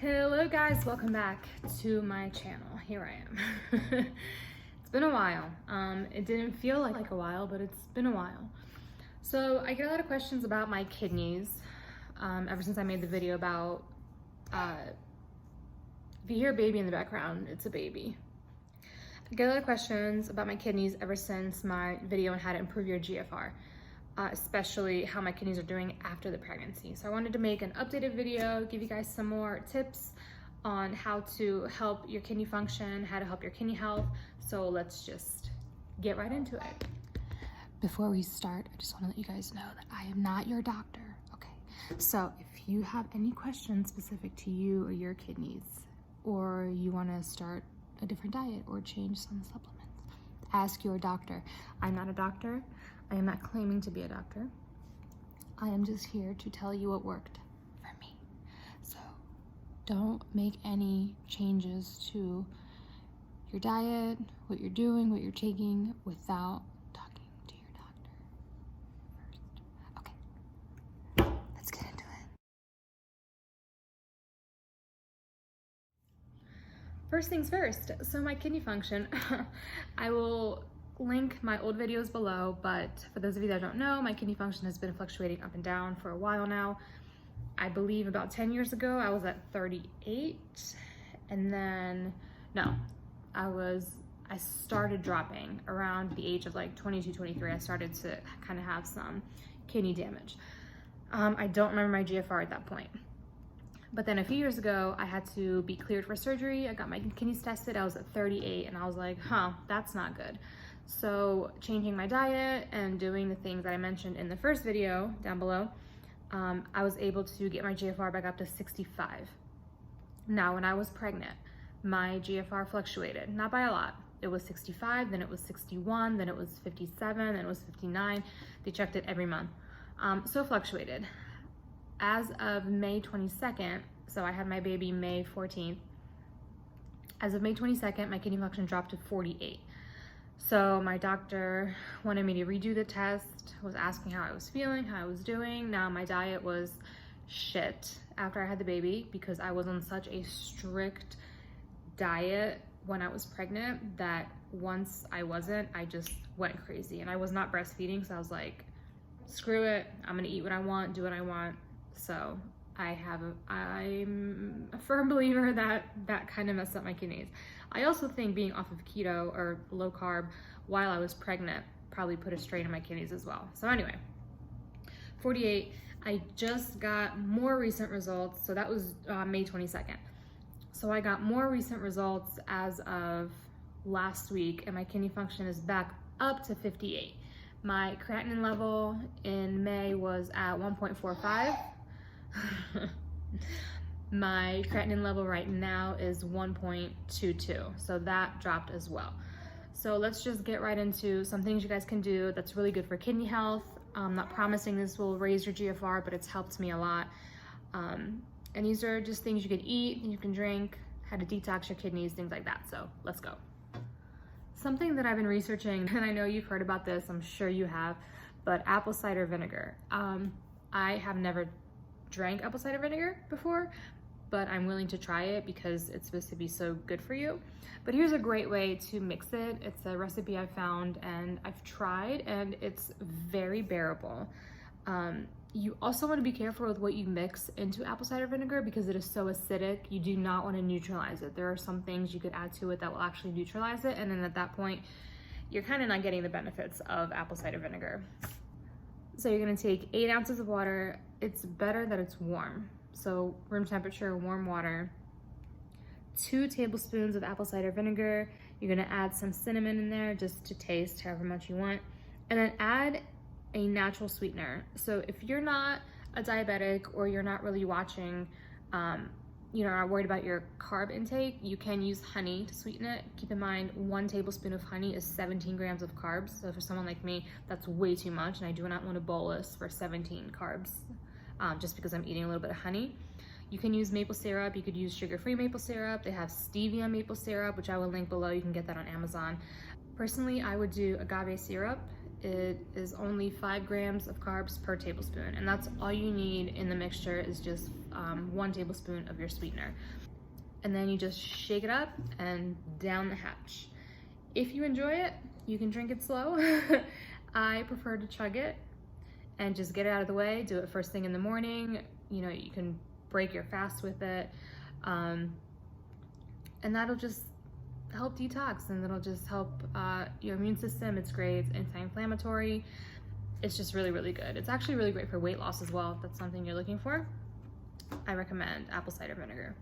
Hello guys, welcome back to my channel. Here I am. It's been a while. It didn't feel like a while, but it's been a while. So I get a lot of questions about my kidneys ever since I made the video about, if you hear a baby in the background, it's a baby. I get a lot of questions about my kidneys ever since my video on how to improve your GFR. Especially how my kidneys are doing after the pregnancy. So I wanted to make an updated video, give you guys some more tips on how to help your kidney function, how to help your kidney health. So let's just get right into it. Before we start, I just want to let you guys know that I am not your doctor, okay? So if you have any questions specific to you or your kidneys, or you want to start a different diet or change some supplements, ask your doctor. I'm not a doctor. I am not claiming to be a doctor. I am just here to tell you what worked for me. So don't make any changes to your diet, what you're doing, what you're taking without talking to your doctor first. Okay, let's get into it. First things first, so my kidney function, I will link my old videos below, but for those of you that don't know, my kidney function has been fluctuating up and down for a while now. I believe about 10 years ago I was at 38, and then I started dropping around the age of like 22, 23. I started to kind of have some kidney damage. I don't remember my GFR at that point. But then a few years ago, I had to be cleared for surgery. I got my kidneys tested. I was at 38, and I was like, that's not good. So changing my diet and doing the things that I mentioned in the first video down below, I was able to get my GFR back up to 65. Now, when I was pregnant, my GFR fluctuated, not by a lot. It was 65, then it was 61, then it was 57, then it was 59. They checked it every month. So it fluctuated. As of May 22nd, so I had my baby May 14th. As of May 22nd, my kidney function dropped to 48. So my doctor wanted me to redo the test, was asking how I was feeling, how I was doing. Now my diet was shit after I had the baby because I was on such a strict diet when I was pregnant that once I wasn't, I just went crazy. And I was not breastfeeding, so I was like, screw it, I'm gonna eat what I want, do what I want. So I'm a firm believer that that kind of messed up my kidneys. I also think being off of keto or low carb while I was pregnant probably put a strain on my kidneys as well. So anyway, 48, I just got more recent results. So that was May 22nd. So I got more recent results as of last week, and my kidney function is back up to 58. My creatinine level in May was at 1.45. My creatinine level right now is 1.22, so that dropped as well. So let's just get right into some things you guys can do that's really good for kidney health. I'm not promising this will raise your GFR, but it's helped me a lot. And these are just things you can eat, you can drink, how to detox your kidneys, things like that. So let's go. Something that I've been researching, and I know you've heard about this, I'm sure you have, but apple cider vinegar. I have never drank apple cider vinegar before, but I'm willing to try it because it's supposed to be so good for you. But here's a great way to mix it. It's a recipe I found and I've tried, and it's very bearable. You also want to be careful with what you mix into apple cider vinegar because it is so acidic. You do not want to neutralize it. There are some things you could add to it that will actually neutralize it, and then at that point, you're kind of not getting the benefits of apple cider vinegar. So you're going to take 8 ounces of water. It's better that it's warm. So room temperature, warm water. 2 tablespoons of apple cider vinegar. You're going to add some cinnamon in there just to taste however much you want. And then add a natural sweetener. So if you're not a diabetic or you're not really watching, you're not worried about your carb intake, you can use honey to sweeten it. Keep in mind, 1 tablespoon of honey is 17 grams of carbs. So for someone like me, that's way too much, and I do not want to bolus for 17 carbs just because I'm eating a little bit of honey. You can use maple syrup. You could use sugar-free maple syrup. They have stevia maple syrup, which I will link below. You can get that on Amazon. Personally, I would do agave syrup It is only 5 grams of carbs per tablespoon, and that's all you need in the mixture is just 1 tablespoon of your sweetener. And then you just shake it up and down the hatch. If you enjoy it, you can drink it slow. I prefer to chug it and just get it out of the way. Do it first thing in the morning. You know, you can break your fast with it. And that'll just help detox, and it'll just help your immune system. It's great, it's anti-inflammatory. It's just really, really good. It's actually really great for weight loss as well. If that's something you're looking for, I recommend apple cider vinegar.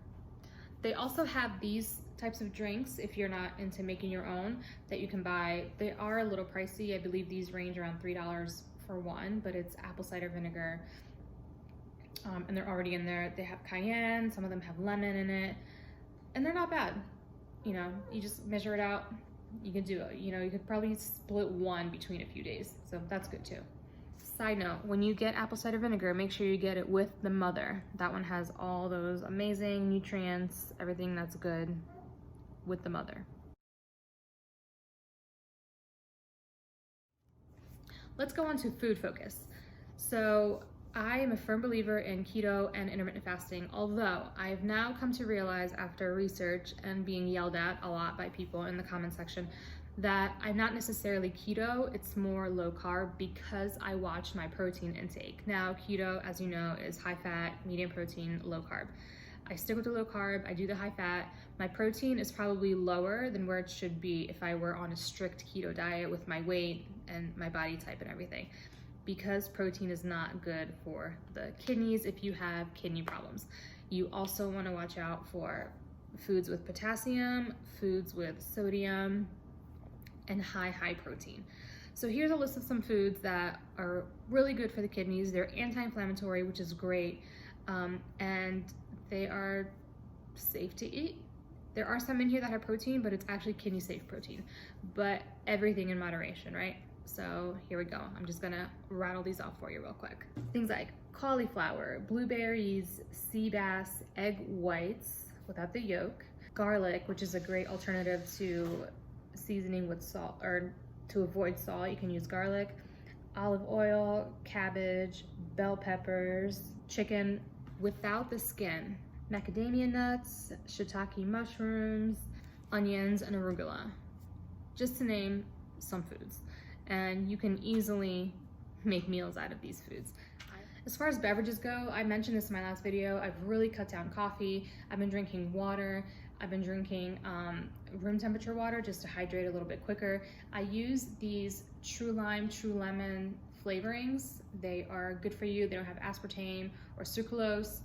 They also have these types of drinks, if you're not into making your own, that you can buy. They are a little pricey. I believe these range around $3 for one, but it's apple cider vinegar. And they're already in there. They have cayenne, some of them have lemon in it, and they're not bad. You know, you just measure it out. You can do it. You know, you could probably split one between a few days, so that's good too. Side note, when you get apple cider vinegar, make sure you get it with the mother. That one has all those amazing nutrients, everything that's good with the mother. Let's go on to food focus. So I am a firm believer in keto and intermittent fasting, although I've now come to realize after research and being yelled at a lot by people in the comment section that I'm not necessarily keto, it's more low carb because I watch my protein intake. Now, keto, as you know, is high fat, medium protein, low carb. I stick with the low carb, I do the high fat. My protein is probably lower than where it should be if I were on a strict keto diet with my weight and my body type and everything, because protein is not good for the kidneys if you have kidney problems. You also want to watch out for foods with potassium, foods with sodium, and high protein. So here's a list of some foods that are really good for the kidneys. They're anti-inflammatory, which is great, and they are safe to eat. There are some in here that have protein, but it's actually kidney safe protein, but everything in moderation, right? So here we go. I'm just gonna rattle these off for you real quick. Things like cauliflower, blueberries, sea bass, egg whites without the yolk, garlic, which is a great alternative to seasoning with salt, or to avoid salt, you can use garlic, olive oil, cabbage, bell peppers, chicken without the skin, macadamia nuts, shiitake mushrooms, onions, and arugula, just to name some foods. And you can easily make meals out of these foods. As far as beverages go, I mentioned this in my last video, I've really cut down coffee. I've been drinking water. I've been drinking room temperature water just to hydrate a little bit quicker. I use these True Lime, True Lemon flavorings. They are good for you. They don't have aspartame or sucralose.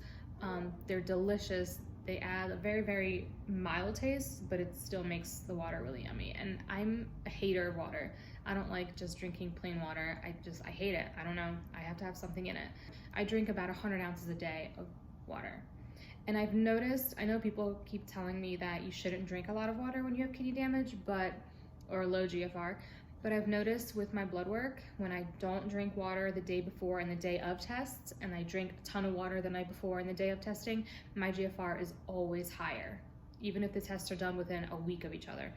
They're delicious. They add a very mild taste, but it still makes the water really yummy. And I'm a hater of water. I don't like just drinking plain water. I hate it. I don't know. I have to have something in it. I drink about 100 ounces a day of water. And I've noticed, I know people keep telling me that you shouldn't drink a lot of water when you have kidney damage, or low GFR, but I've noticed with my blood work, when I don't drink water the day before and the day of tests, and I drink a ton of water the night before and the day of testing, my GFR is always higher, even if the tests are done within a week of each other.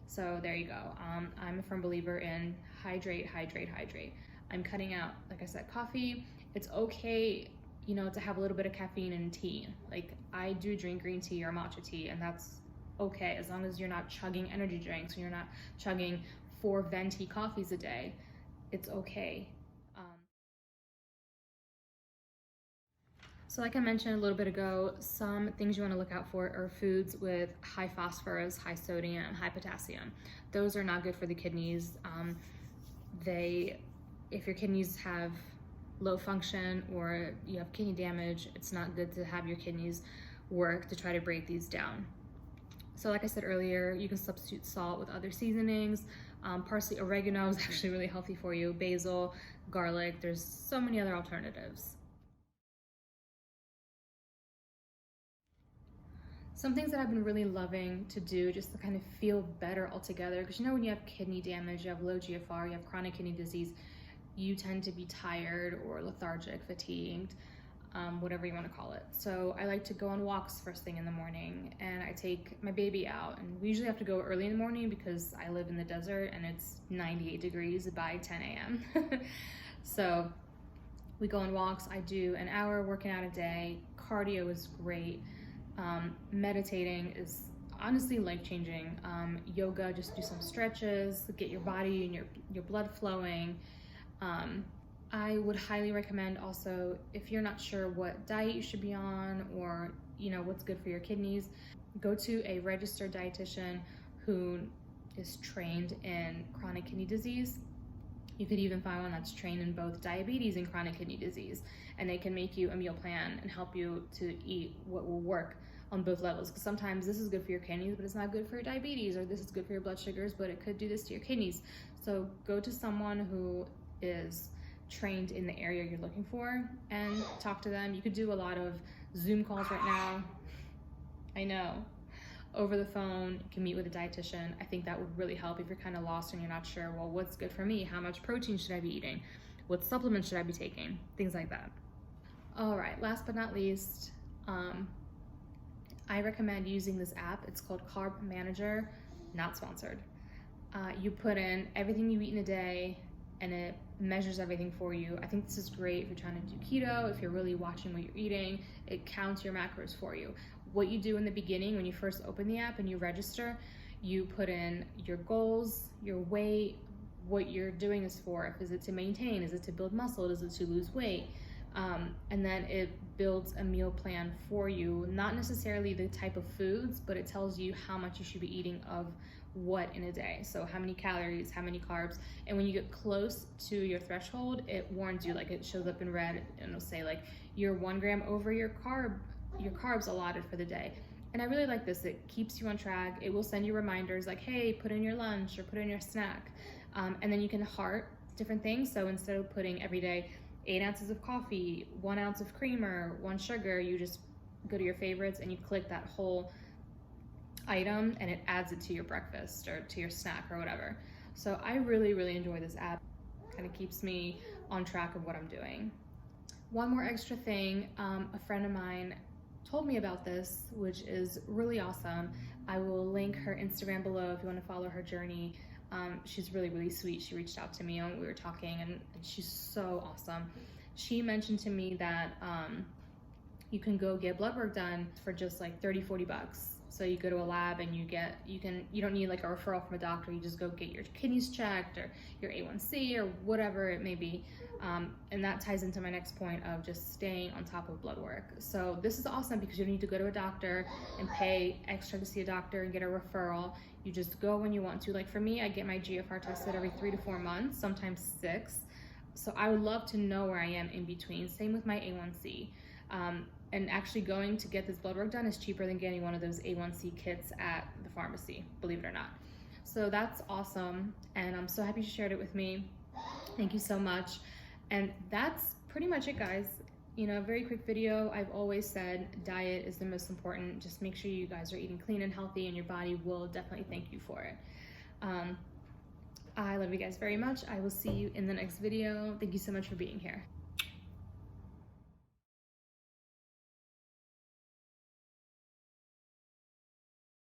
So there you go. I'm a firm believer in hydrate. I'm cutting out, like I said, coffee. It's okay, you know, to have a little bit of caffeine in tea. Like, I do drink green tea or matcha tea, and that's okay, as long as you're not chugging energy drinks and you're not chugging 4 venti coffees a day, it's okay. So like I mentioned a little bit ago, some things you want to look out for are foods with high phosphorus, high sodium, high potassium. Those are not good for the kidneys. If your kidneys have low function or you have kidney damage, it's not good to have your kidneys work to try to break these down. So like I said earlier, you can substitute salt with other seasonings. Parsley, oregano is actually really healthy for you. Basil, garlic, there's so many other alternatives. Some things that I've been really loving to do just to kind of feel better altogether, because you know when you have kidney damage, you have low GFR, you have chronic kidney disease, you tend to be tired or lethargic, fatigued. whatever you want to call it. So I like to go on walks first thing in the morning, and I take my baby out, and we usually have to go early in the morning because I live in the desert and it's 98 degrees by 10 a.m. So we go on walks. I do an hour working out a day. Cardio is great. Meditating is honestly life-changing. Yoga, just do some stretches, get your body and your blood flowing. I would highly recommend also, if you're not sure what diet you should be on, or what's good for your kidneys, go to a registered dietitian who is trained in chronic kidney disease. You could even find one that's trained in both diabetes and chronic kidney disease, and they can make you a meal plan and help you to eat what will work on both levels, because sometimes this is good for your kidneys but it's not good for your diabetes, or this is good for your blood sugars but it could do this to your kidneys. So go to someone who is trained in the area you're looking for and talk to them. You could do a lot of Zoom calls right now. I know, over the phone. You can meet with a dietitian. I think that would really help if you're kind of lost and you're not sure, well, what's good for me? How much protein should I be eating? What supplements should I be taking? Things like that. All right, last but not least, I recommend using this app. It's called Carb Manager, not sponsored. You put in everything you eat in a day and it measures everything for you. I think this is great if you're trying to do keto, if you're really watching what you're eating. It counts your macros for you. What you do in the beginning when you first open the app and you register, you put in your goals, your weight, what you're doing this for. Is it to maintain? Is it to build muscle? Is it to lose weight? And then it builds a meal plan for you, not necessarily the type of foods, but it tells you how much you should be eating of what in a day. So how many calories, how many carbs, and when you get close to your threshold, it warns you, like it shows up in red and it'll say like you're 1 gram over your carbs allotted for the day. And I really like this. It keeps you on track. It will send you reminders like, hey, put in your lunch or put in your snack. And then you can heart different things. So instead of putting every day 8 ounces of coffee, 1 ounce of creamer, 1 sugar, you just go to your favorites and you click that whole item and it adds it to your breakfast or to your snack or whatever. So I really, really enjoy this app. Kind of keeps me on track of what I'm doing. One more extra thing, a friend of mine told me about this, which is really awesome. I will link her Instagram below if you want to follow her journey. She's really, really sweet. She reached out to me when we were talking, and she's so awesome. She mentioned to me that you can go get blood work done for just like $30-40. So you go to a lab and you don't need like a referral from a doctor. You just go get your kidneys checked or your A1C or whatever it may be. And that ties into my next point of just staying on top of blood work. So this is awesome because you don't need to go to a doctor and pay extra to see a doctor and get a referral. You just go when you want to. Like for me, I get my GFR tested every 3 to 4 months, sometimes 6. So I would love to know where I am in between. Same with my A1C. And actually going to get this blood work done is cheaper than getting one of those A1C kits at the pharmacy, believe it or not. So that's awesome, and I'm so happy you shared it with me. Thank you so much. And that's pretty much it, guys. Very quick video. I've always said diet is the most important. Just make sure you guys are eating clean and healthy, and your body will definitely thank you for it. I love you guys very much. I will see you in the next video. Thank you so much for being here.